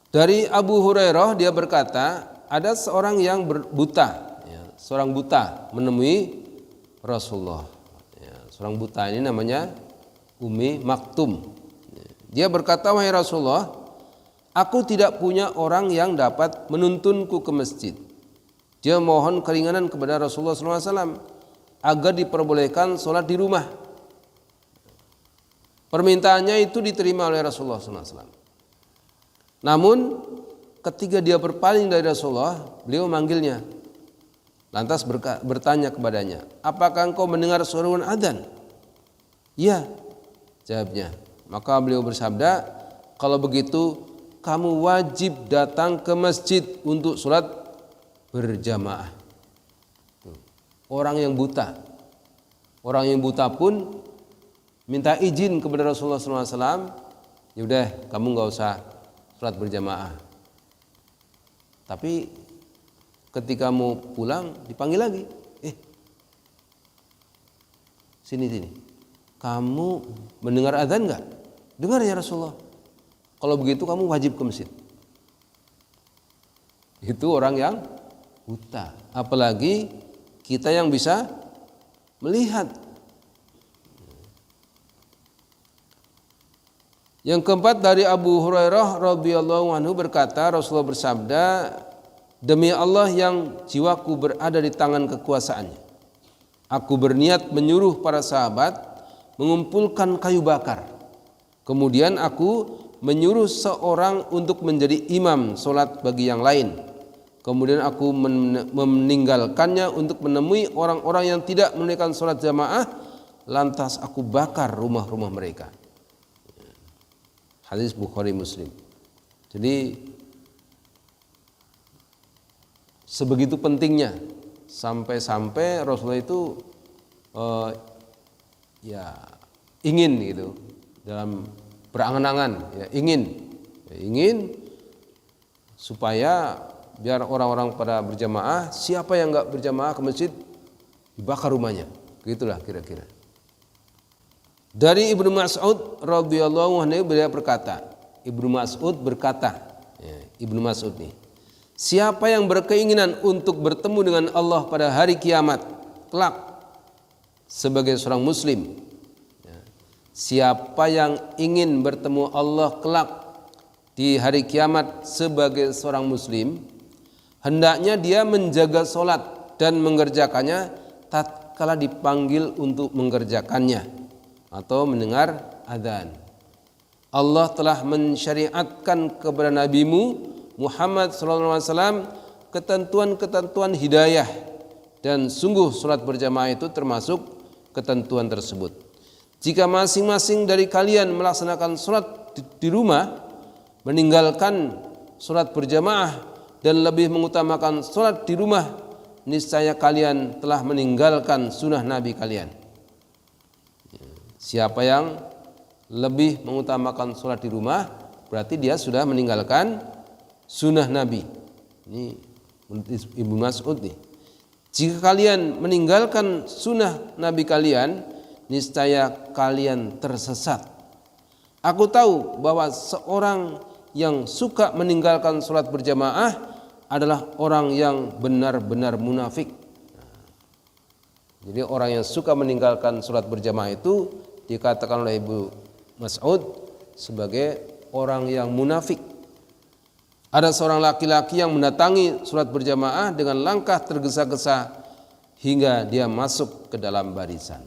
Dari Abu Hurairah dia berkata, ada seorang yang buta, seorang buta menemui Rasulullah. Seorang buta ini namanya Ummi Maktum. Dia berkata, wahai Rasulullah, aku tidak punya orang yang dapat menuntunku ke masjid. Dia mohon keringanan kepada Rasulullah SAW agar diperbolehkan sholat di rumah. Permintaannya itu diterima oleh Rasulullah SAW. Namun ketika dia berpaling dari Rasulullah, beliau manggilnya. Lantas bertanya kepadanya, apakah engkau mendengar seruan adzan? Iya, jawabnya. Maka beliau bersabda, kalau begitu kamu wajib datang ke masjid untuk sholat berjamaah. Orang yang buta pun minta izin kepada Rasulullah SAW, yaudah kamu nggak usah sholat berjamaah. Tapi ketika mau pulang dipanggil lagi, sini, kamu mendengar adzan nggak? Dengar ya Rasulullah. Kalau begitu kamu wajib ke masjid. Itu orang yang buta. Apalagi kita yang bisa melihat. Yang keempat dari Abu Hurairah radhiyallahu anhu berkata, Rasulullah bersabda, demi Allah yang jiwaku berada di tangan kekuasaannya, aku berniat menyuruh para sahabat mengumpulkan kayu bakar. Kemudian aku menyuruh seorang untuk menjadi imam sholat bagi yang lain. Kemudian aku meninggalkannya untuk menemui orang-orang yang tidak menunaikan sholat jamaah. Lantas aku bakar rumah-rumah mereka. Hadis Bukhari Muslim. Jadi sebegitu pentingnya sampai Rasulullah itu ingin gitu dalam berangan-angan, ingin supaya biar orang-orang pada berjamaah, siapa yang enggak berjamaah ke masjid dibakar rumahnya. Gitulah kira-kira. Dari Ibnu Mas'ud radhiyallahu anhu beliau berkata, Ibnu Mas'ud nih, siapa yang berkeinginan untuk bertemu dengan Allah pada hari kiamat kelak sebagai seorang muslim, siapa yang ingin bertemu Allah kelak di hari kiamat sebagai seorang muslim, hendaknya dia menjaga sholat dan mengerjakannya tatkala dipanggil untuk mengerjakannya atau mendengar adzan. Allah telah mensyariatkan kepada nabimu Muhammad SAW ketentuan-ketentuan hidayah, dan sungguh sholat berjamaah itu termasuk ketentuan tersebut. Jika masing-masing dari kalian melaksanakan sholat di rumah, meninggalkan sholat berjamaah dan lebih mengutamakan sholat di rumah, niscaya kalian telah meninggalkan sunnah Nabi kalian. Siapa yang lebih mengutamakan sholat di rumah, berarti dia sudah meninggalkan sunnah Nabi. Ini Ibnu Mas'ud nih. Jika kalian meninggalkan sunnah Nabi kalian, niscaya kalian tersesat. Aku tahu bahwa seorang yang suka meninggalkan sholat berjamaah adalah orang yang benar-benar munafik. Jadi orang yang suka meninggalkan sholat berjamaah itu dikatakan oleh Ibnu Mas'ud sebagai orang yang munafik. Ada seorang laki-laki yang mendatangi sholat berjamaah dengan langkah tergesa-gesa hingga dia masuk ke dalam barisan.